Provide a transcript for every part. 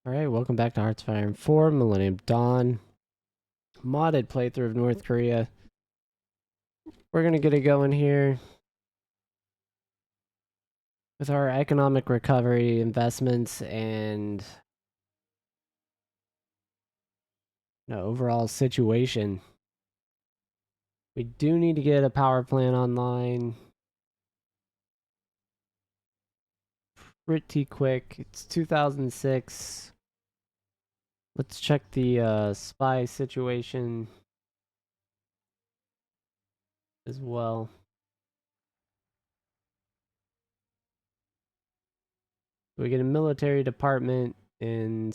Alright, welcome back to Hearts of Iron 4, Millennium Dawn. Modded playthrough of North Korea. We're gonna get it going here with our economic recovery, investments, and overall situation. We do need to get a power plant online pretty quick. It's 2006. Let's check the spy situation as well. We get a military department in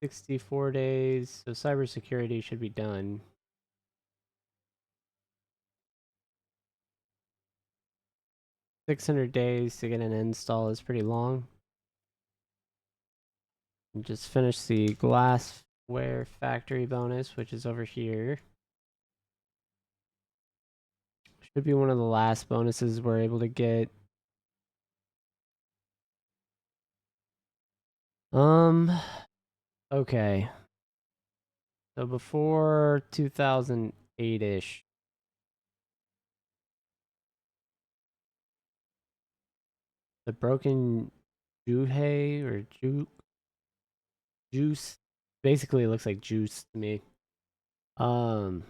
64 days, so cybersecurity should be done. 600 days to get an install is pretty long. And just finish the glassware factory bonus, which is over here. Should be one of the last bonuses we're able to get. Okay. So before 2008-ish, the broken Juhei or juice basically it looks like juice to me. Um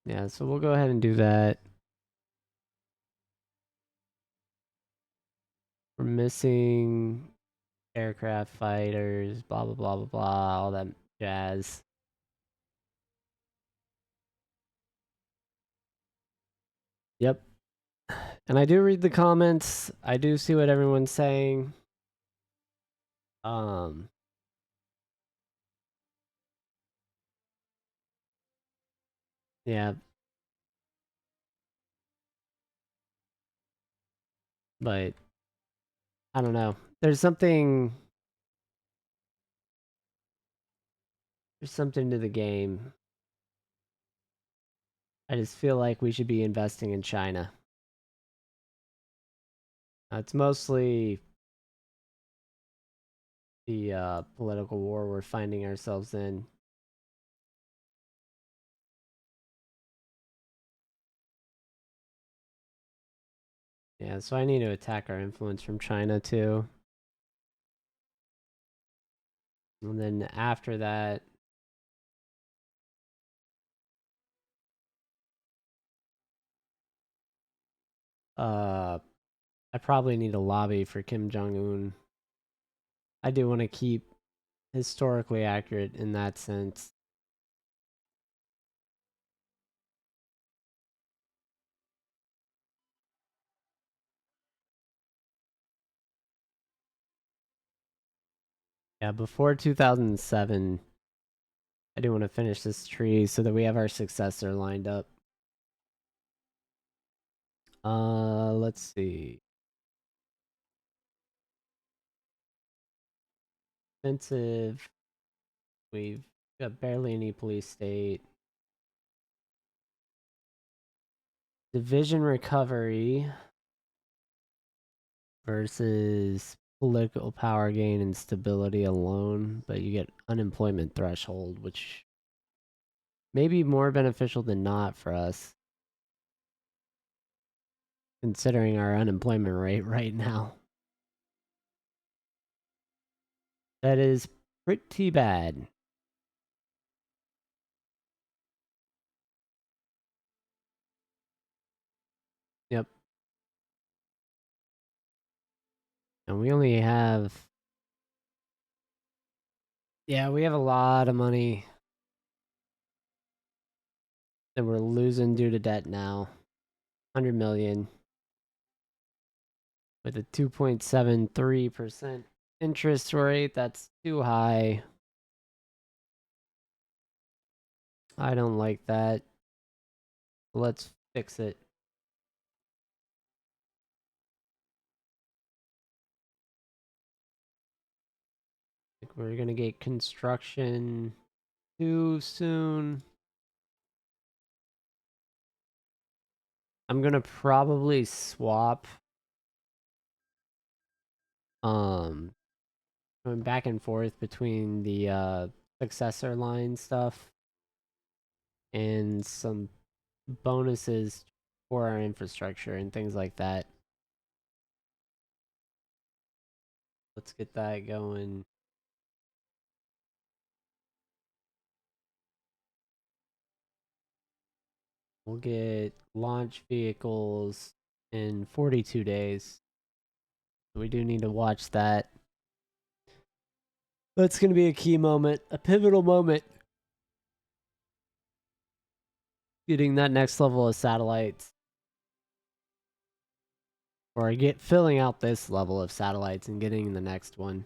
yeah, so we'll go ahead and do that. We're missing aircraft fighters, blah blah blah blah blah, all that jazz. Yep. And I do read the comments. I do see what everyone's saying. Um yeah, but I don't know. There's something to the game. I just feel like we should be investing in China. It's mostly the political war we're finding ourselves in. Yeah, so I need to attack our influence from China too. And then after that, uh I probably need a lobby for Kim Jong Un. I do want to keep historically accurate in that sense. Yeah, before 2007, I do want to finish this tree so that we have our successor lined up. Let's see. Offensive. We've got barely any police state. Division recovery versus political power gain and stability alone, but you get unemployment threshold, which may be more beneficial than not for us, considering our unemployment rate right now. That is pretty bad. Yep. And we only have. Yeah, we have a lot of money that we're losing due to debt now. 100 million with a 2.73% interest rate. That's too high. I don't like that. Let's fix it. Like we're gonna get construction too soon. I'm gonna probably swap Um, going back and forth between the successor line stuff and some bonuses for our infrastructure and things like that. Let's get that going. We'll get launch vehicles in 42 days. We do need to watch that. That's going to be a key moment, a pivotal moment. Getting that next level of satellites, or filling out this level of satellites and getting the next one.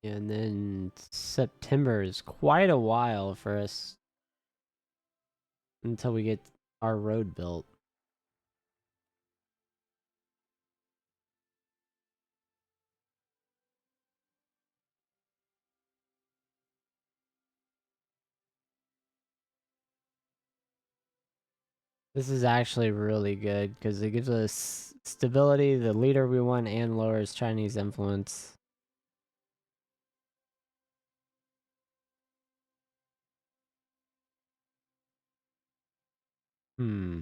And then September is quite a while for us until we get our road built. This is actually really good because it gives us stability, the leader we want, and lowers Chinese influence. Hmm.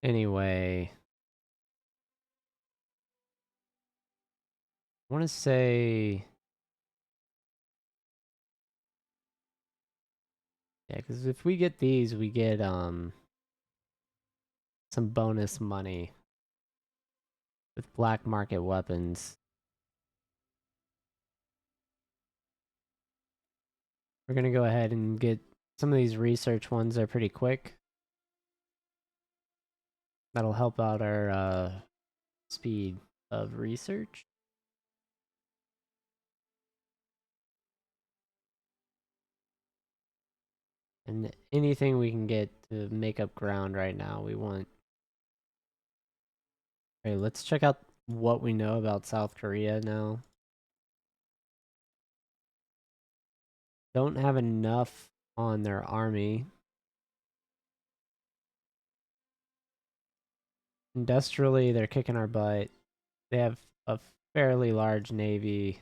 Anyway, I want to say, yeah, because if we get these, we get some bonus money with black market weapons. We're gonna go ahead and get some of these research ones are pretty quick. That'll help out our speed of research. And anything we can get to make up ground right now, we want. Okay, let's check out what we know about South Korea now. Don't have enough on their army. Industrially, they're kicking our butt. They have a fairly large navy.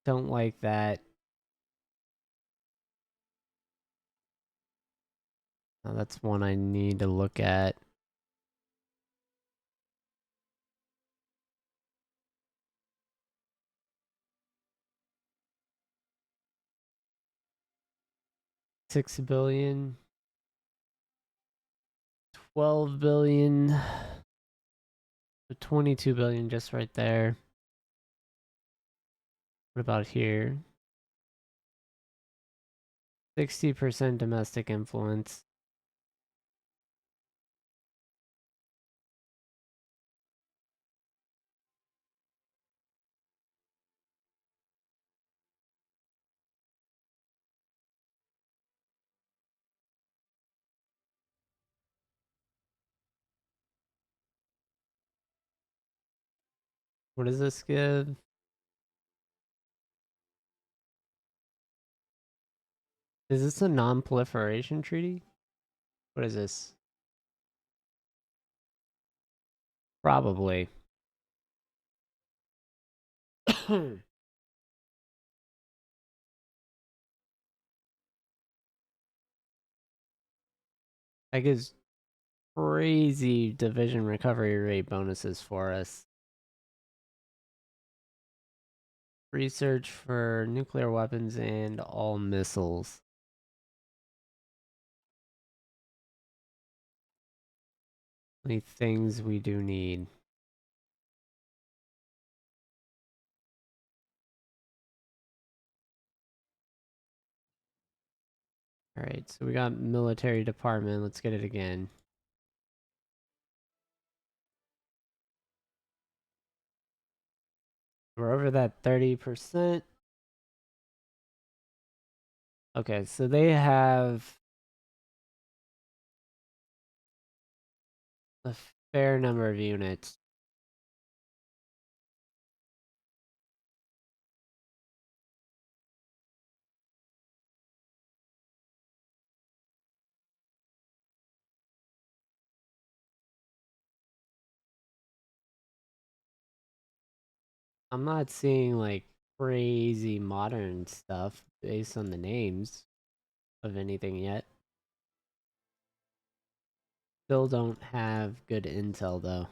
Don't like that. That's one I need to look at. $6 billion, 12 billion, 22 billion just right there. What about here? 60% domestic influence. What does this give? Is this a non-proliferation treaty? What is this? Probably. That gives crazy division recovery rate bonuses for us. Research for nuclear weapons and all missiles. Many things we do need. Alright, so we got military department. Let's get it again. We're over that 30%. Okay, so they have a fair number of units. I'm not seeing like crazy modern stuff based on the names of anything yet. Still don't have good intel though.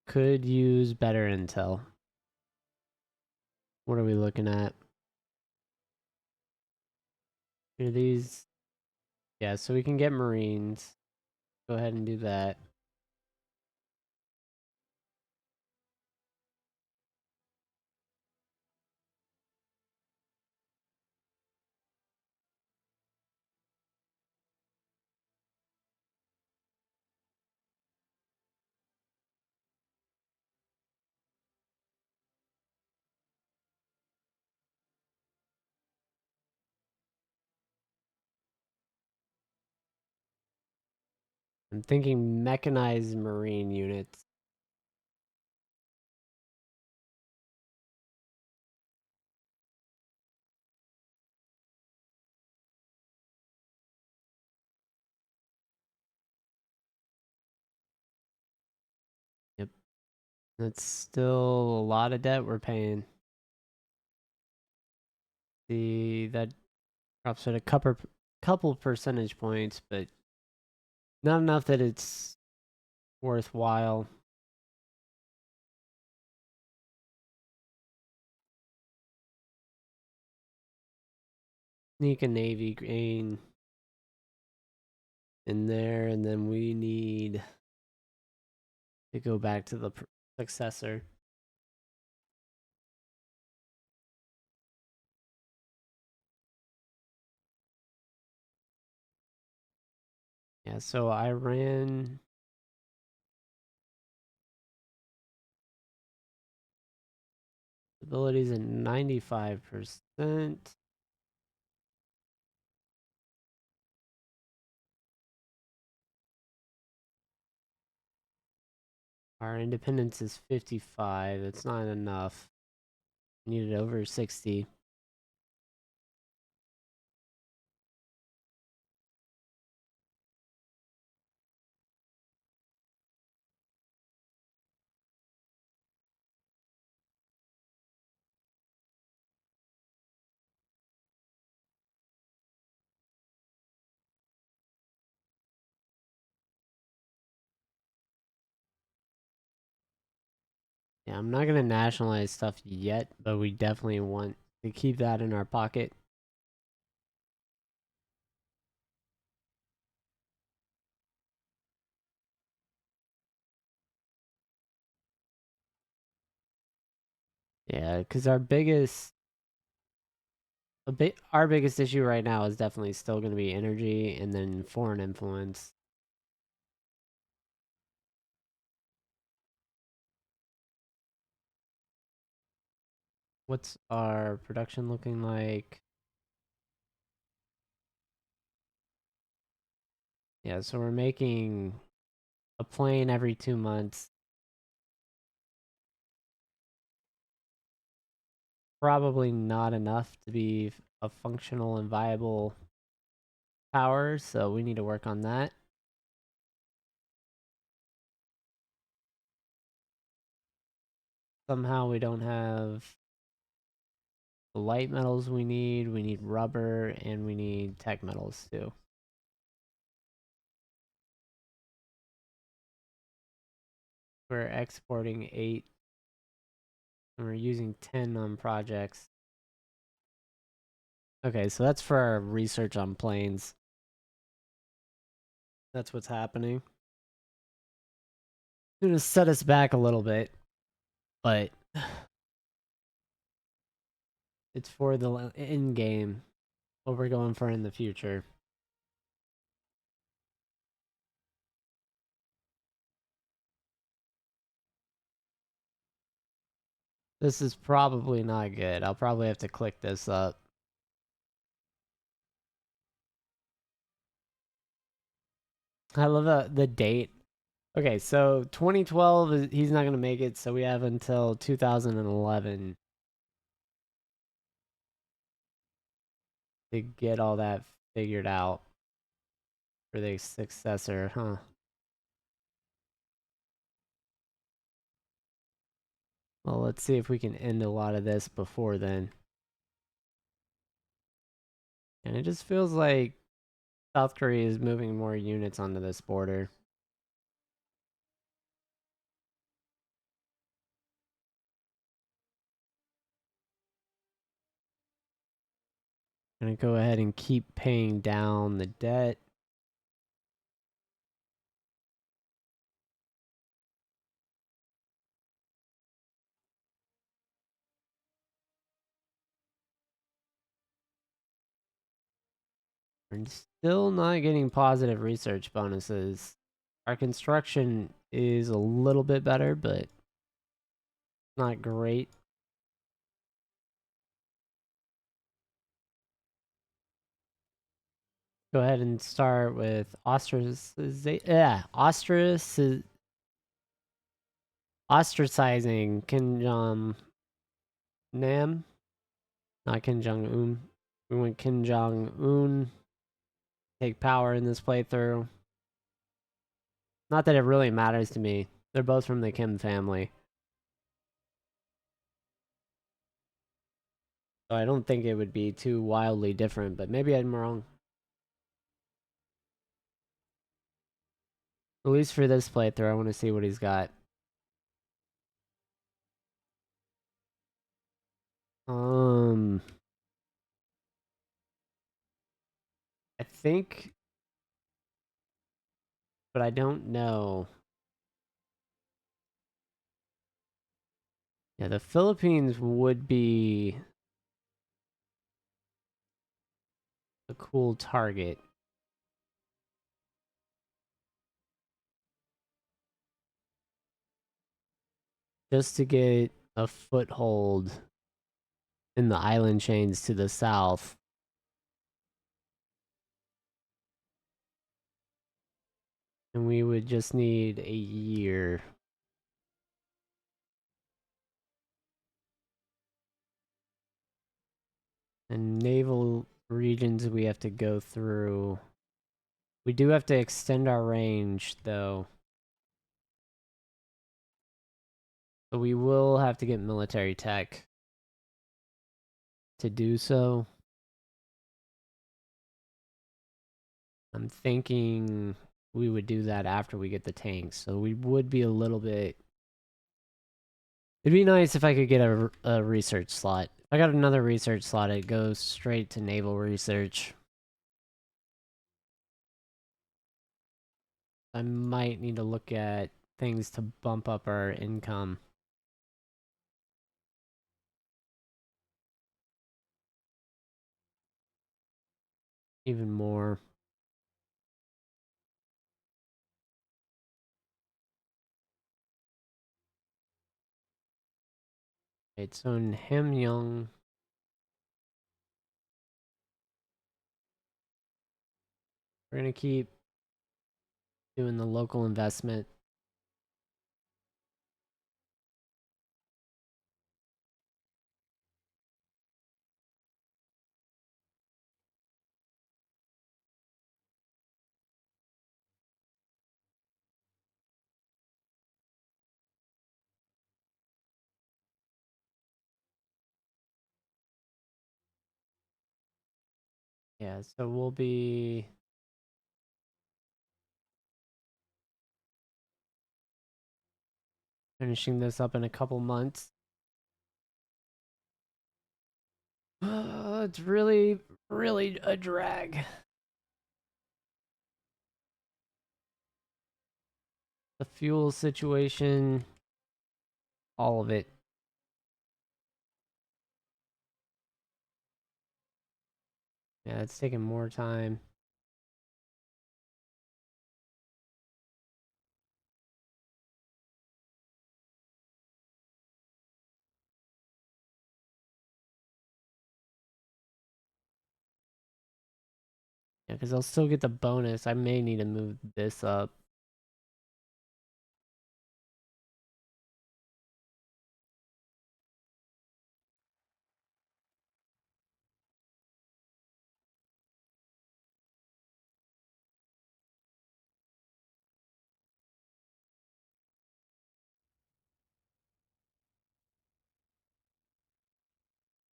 Could use better intel. What are we looking at? Are these? Yeah, so we can get Marines. Go ahead and do that. I'm thinking mechanized Marine units. Yep. That's still a lot of debt we're paying. That drops at a couple percentage points, but not enough that it's worthwhile. Sneak a Navy grain in there, and then we need to go back to the successor. Yeah, so I ran abilities at 95%. Our independence is 55. That's not enough. We needed over 60. Yeah, I'm not gonna nationalize stuff yet, but we definitely want to keep that in our pocket. Yeah, because our biggest issue right now is definitely still gonna be energy and then foreign influence. What's our production looking like? Yeah, so we're making a plane every 2 months. Probably not enough to be a functional and viable power, so we need to work on that. Somehow we don't have the light metals we need. We need rubber and we need tech metals too. We're exporting 8 and we're using 10 on projects. Okay, so that's for our research on planes. That's what's happening. It's gonna set us back a little bit, but it's for the end game, what we're going for in the future. This is probably not good. I'll probably have to click this up. I love the date. Okay, so 2012 he's not gonna make it, so we have until 2011 to get all that figured out. for the successor, huh? Well, let's see if we can end a lot of this before then. And it just feels like South Korea is moving more units onto this border. Gonna go ahead and keep paying down the debt. We're still not getting positive research bonuses. Our construction is a little bit better, but not great. Go ahead and start with ostracizing Kim Jong Nam, not Kim Jong Un. We want Kim Jong Un take power in this playthrough. Not that it really matters to me. They're both from the Kim family. So I don't think it would be too wildly different, but maybe I'm wrong. At least for this playthrough, I want to see what he's got. I think, but I don't know. Yeah, the Philippines would be a cool target. Just to get a foothold in the island chains to the south. And we would just need a year. And naval regions we have to go through. We do have to extend our range, though. So we will have to get military tech to do so. I'm thinking we would do that after we get the tanks. So we would be a little bit... It'd be nice if I could get a research slot. If I got another research slot, it goes straight to naval research. I might need to look at things to bump up our income. Even more. Right, so in Hamyong, we're gonna keep doing the local investment. Yeah, so we'll be finishing this up in a couple months. It's really, really a drag. The fuel situation, all of it. Yeah, it's taking more time. Yeah, because I'll still get the bonus. I may need to move this up.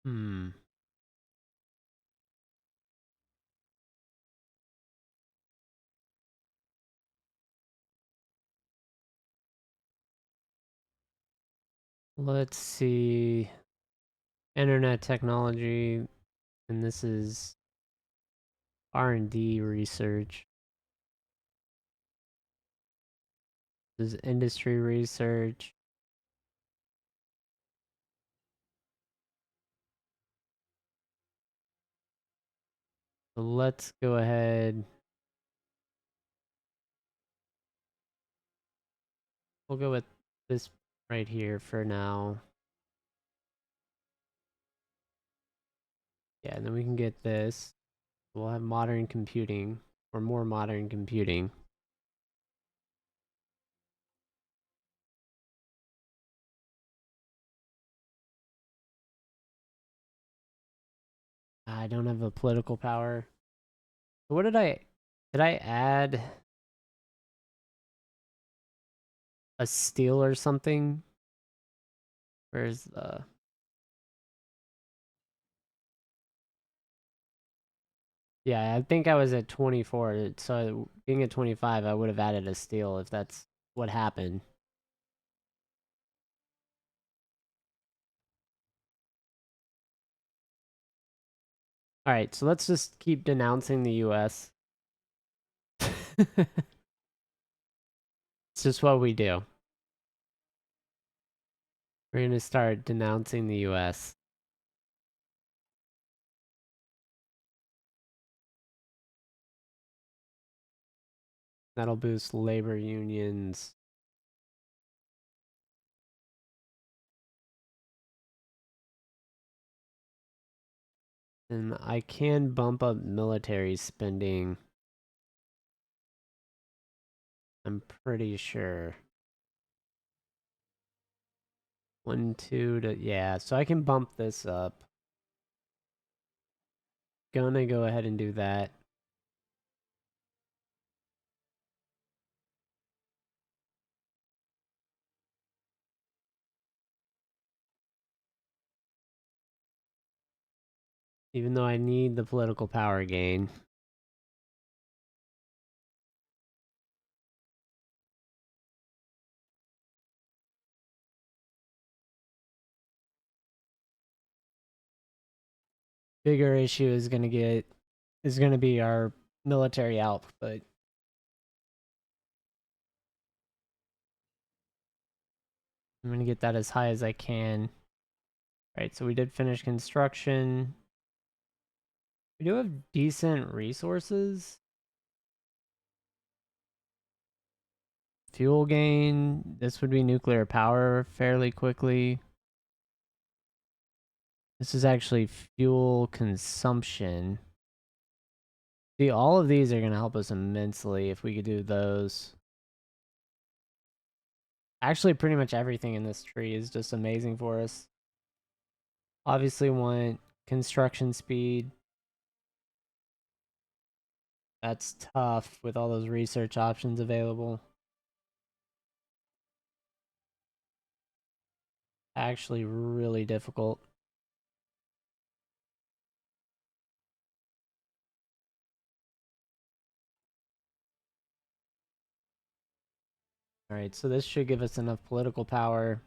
Hmm. Let's see. Internet technology, and this is R&D research. This is industry research. So let's go ahead. We'll go with this right here for now. Yeah, and then we can get this. We'll have modern computing, or more modern computing. I don't have a political power. What did I add a steel or something? Where's the, yeah, I think I was at 24. So being at 25, I would have added a steel if that's what happened. All right, so let's just keep denouncing the US. It's just what we do. We're going to start denouncing the US. That'll boost labor unions. And I can bump up military spending. I'm pretty sure. 1, 2 to, yeah, so I can bump this up. Gonna go ahead and do that. Even though I need the political power gain. Bigger issue is gonna be our military output. I'm gonna get that as high as I can. Alright, so we did finish construction. We do have decent resources. Fuel gain. This would be nuclear power fairly quickly. This is actually fuel consumption. See, all of these are going to help us immensely if we could do those. Actually, pretty much everything in this tree is just amazing for us. Obviously want construction speed. That's tough with all those research options available. Actually really difficult. Alright, so this should give us enough political power.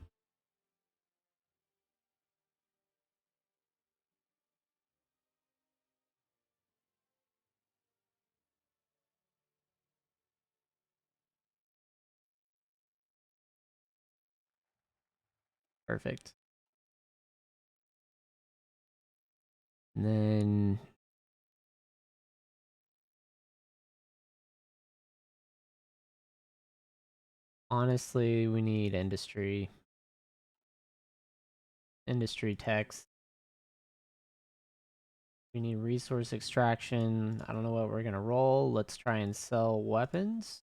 Perfect. And then honestly, we need industry techs. We need resource extraction. I don't know what we're gonna roll. Let's try and sell weapons.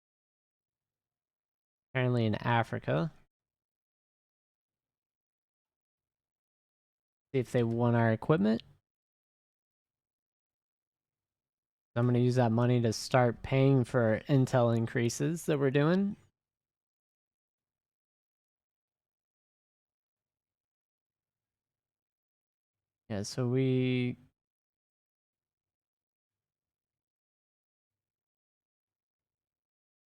Apparently in Africa. See if they want our equipment. I'm gonna use that money to start paying for intel increases that we're doing. Yeah, so we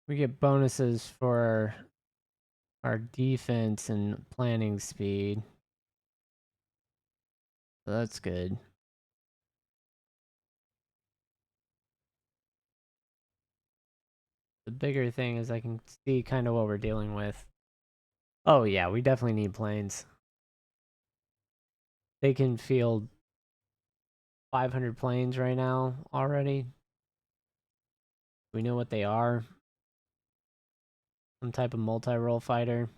get bonuses for our defense and planning speed. So that's good. The bigger thing is I can see kind of what we're dealing with. Oh yeah, we definitely need planes. They can field 500 planes right now already. We know what they are. Some type of multi-role fighter.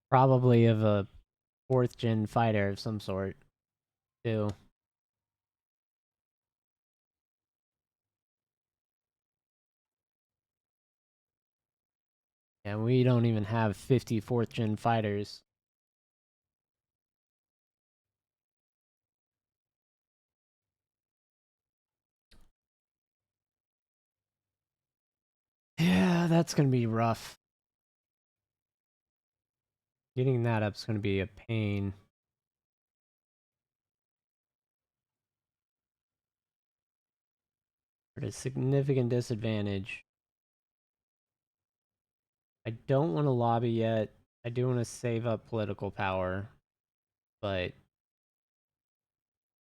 Probably of a 4th gen fighter of some sort, too. And we don't even have 50 4th gen fighters. Yeah, that's gonna be rough. Getting that up's gonna be a pain. At a significant disadvantage. I don't want to lobby yet. I do want to save up political power, but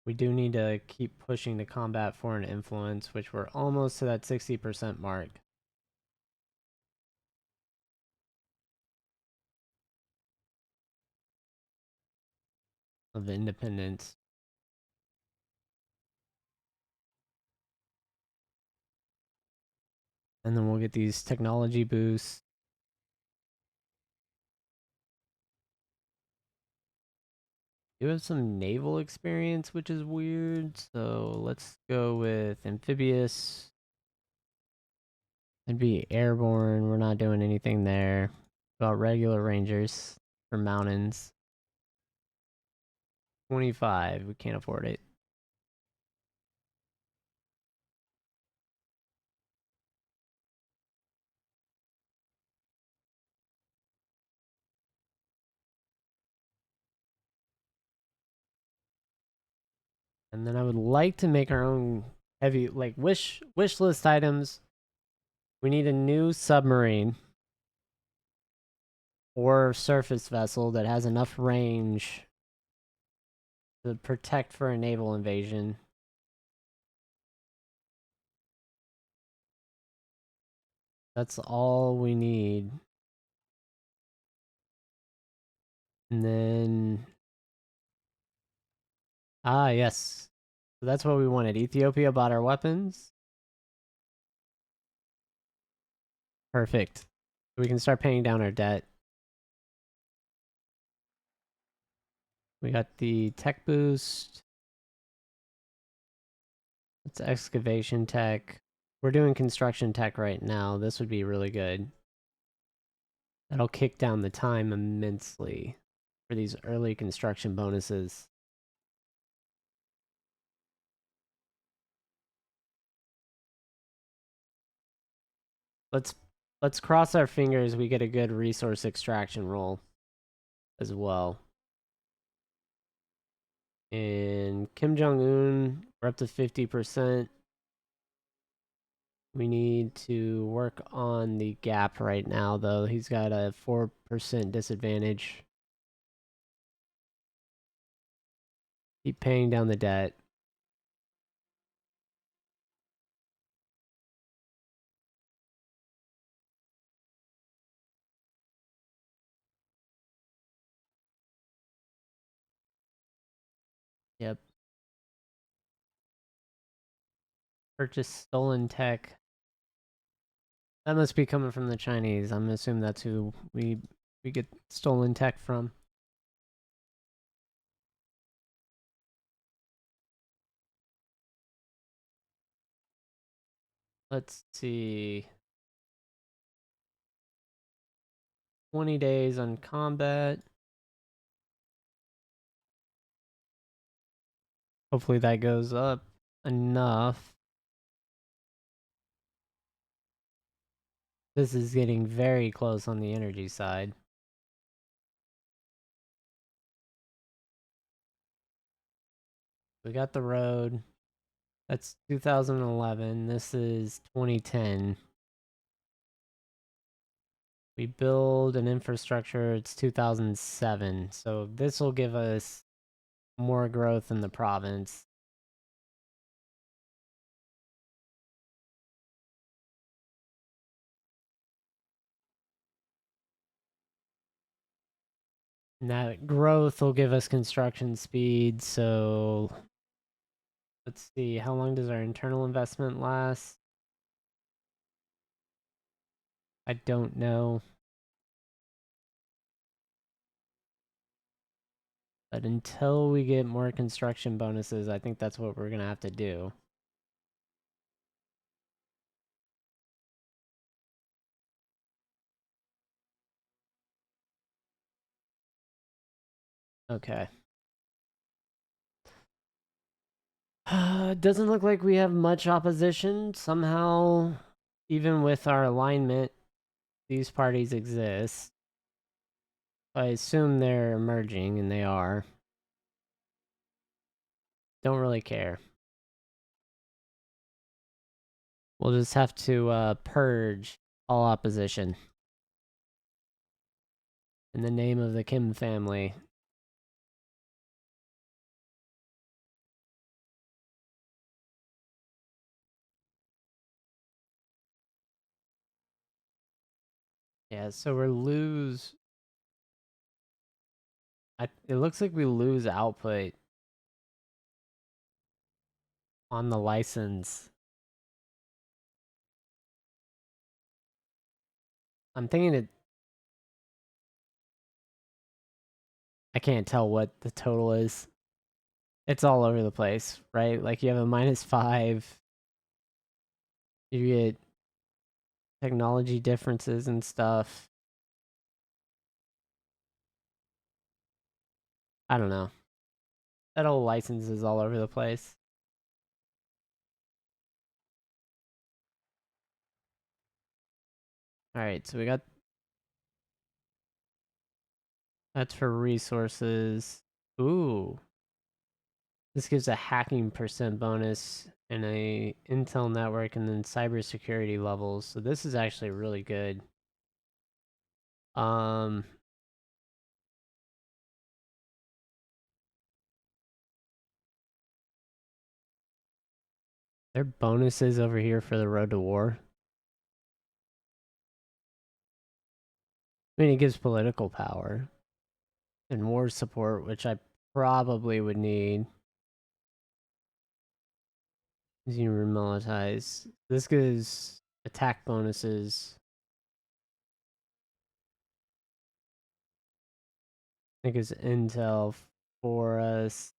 we do need to keep pushing to combat foreign influence, which we're almost to that 60% mark of independence. And then we'll get these technology boosts. Do have some naval experience, which is weird. So let's go with amphibious. It'd be airborne. We're not doing anything there. About regular rangers for mountains. 25. We can't afford it. And then I would like to make our own heavy, like wish list items. We need a new submarine or surface vessel that has enough range to protect for a naval invasion. That's all we need. And then yes. So that's what we wanted. Ethiopia bought our weapons. Perfect. We can start paying down our debt. We got the tech boost. It's excavation tech. We're doing construction tech right now. This would be really good. That'll kick down the time immensely for these early construction bonuses. Let's let's cross our fingers we get a good resource extraction roll as well. And Kim Jong Un, we're up to 50%. We need to work on the gap right now, though. He's got a 4% disadvantage. Keep paying down the debt. Yep. Purchase stolen tech. That must be coming from the Chinese. I'm assuming that's who we get stolen tech from. Let's see. 20 days on combat. Hopefully that goes up enough. This is getting very close on the energy side. We got the road. That's 2011. This is 2010. We build an infrastructure. It's 2007. So this will give us more growth in the province. And that growth will give us construction speed. So let's see. How long does our internal investment last? I don't know. But until we get more construction bonuses, I think that's what we're going to have to do. Okay. It doesn't look like we have much opposition. Somehow, even with our alignment, these parties exist. I assume they're emerging, and they are. Don't really care. We'll just have to purge all opposition in the name of the Kim family. Yeah, so we're lose. It looks like we lose output on the license. I'm thinking it. I can't tell what the total is. It's all over the place, right? Like you have a -5. You get technology differences and stuff. I don't know. That whole license is all over the place. All right, so we got that's for resources. Ooh, this gives a hacking percent bonus and a Intel network and then cybersecurity levels. So this is actually really good. Um, there are bonuses over here for the road to war. I mean, it gives political power and war support, which I probably would need. You remilitarize. This gives attack bonuses. I think it's intel for us.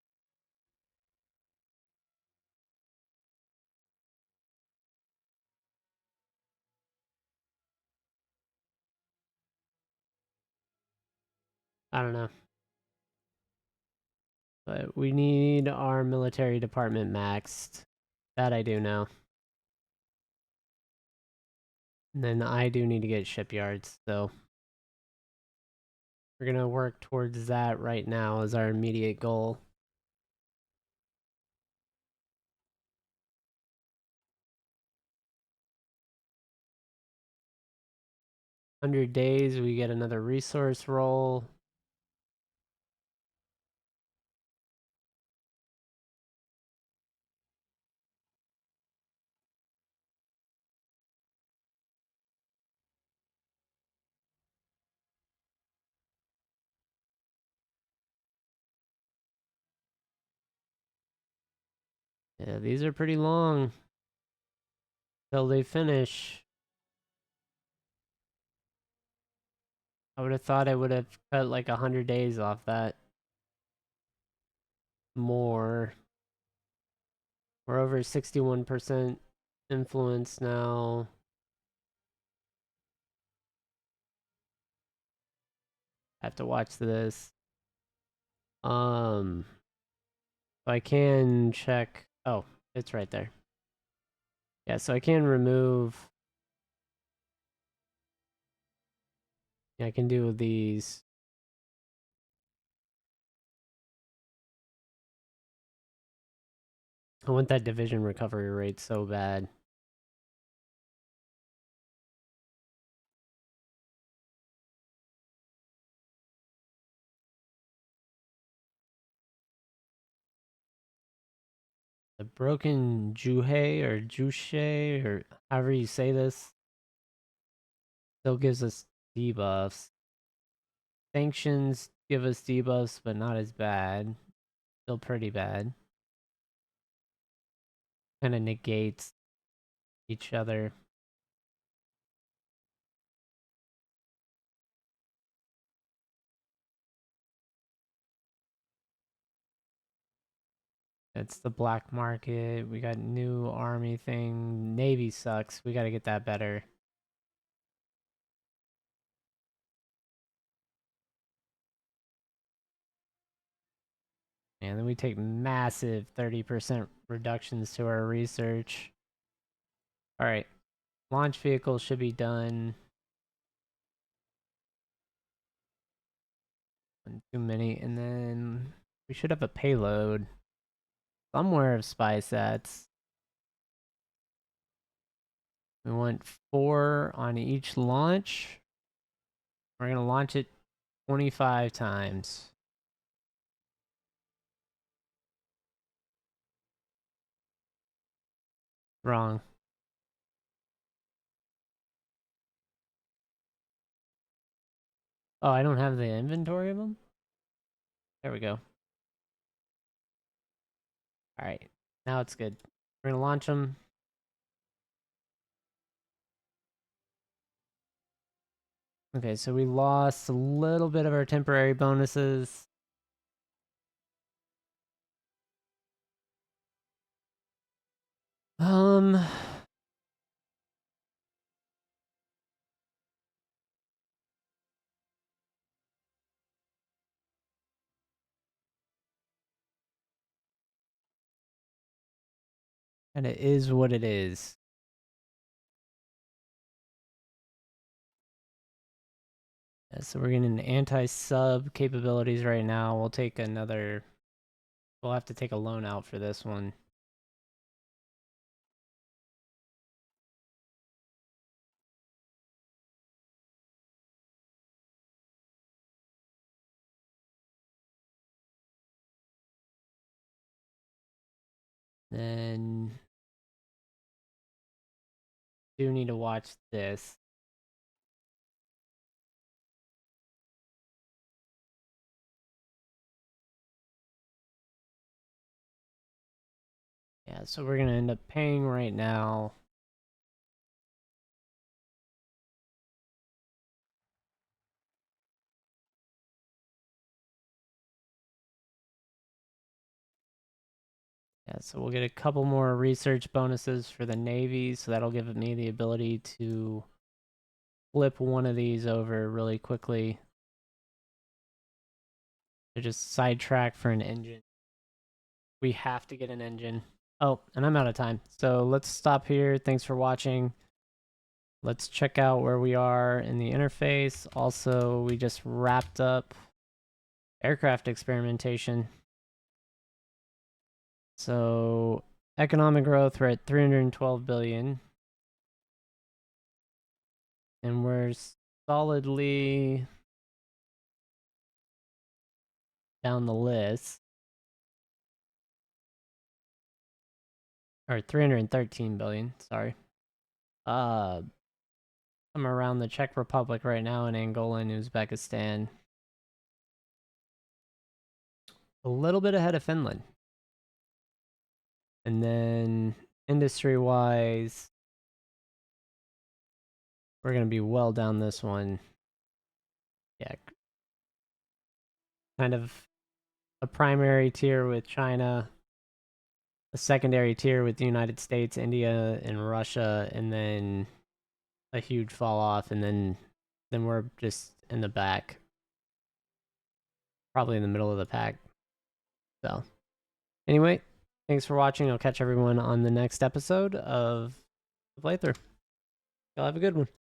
I don't know. But we need our military department maxed. That I do know. And then I do need to get shipyards, so we're gonna work towards that right now as our immediate goal. 100 days, we get another resource roll. Yeah, these are pretty long till they finish. I would have thought I would have cut like 100 days off that. More. We're over 61% influence now. I have to watch this. Um, I can check. Oh, it's right there. Yeah, so I can remove. Yeah, I can do these. I want that division recovery rate so bad. The broken Juhei or Juche or however you say this still gives us debuffs. Sanctions give us debuffs, but not as bad. Still pretty bad. Kind of negates each other. It's the black market. We got new army thing. Navy sucks. We got to get that better. And then we take massive 30% reductions to our research. All right. Launch vehicle should be done. Too many. And then we should have a payload somewhere of spy sets. We want 4 on each launch. We're going to launch it 25 times. Wrong. Oh, I don't have the inventory of them? There we go. All right. Now it's good. We're going to launch them. Okay, so we lost a little bit of our temporary bonuses. Um, and it is what it is. Yeah, so we're getting anti-sub capabilities right now. We'll take another. We'll have to take a loan out for this one. Then do need to watch this. Yeah, so we're gonna end up paying right now. Yeah, so we'll get a couple more research bonuses for the Navy, so that'll give me the ability to flip one of these over really quickly to just sidetrack for an engine. We have to get an engine. Oh, and I'm out of time. So let's stop here. Thanks for watching. Let's check out where we are in the interface. Also, we just wrapped up aircraft experimentation. So economic growth, we're at 312 billion. And we're solidly down the list. Or 313 billion, sorry. I'm around the Czech Republic right now in Angola and Uzbekistan. A little bit ahead of Finland. And then industry-wise, we're going to be well down this one. Yeah. Kind of a primary tier with China, a secondary tier with the United States, India, and Russia, and then a huge fall off, and then we're just in the back. Probably in the middle of the pack. So, anyway, thanks for watching. I'll catch everyone on the next episode of the playthrough. Y'all have a good one.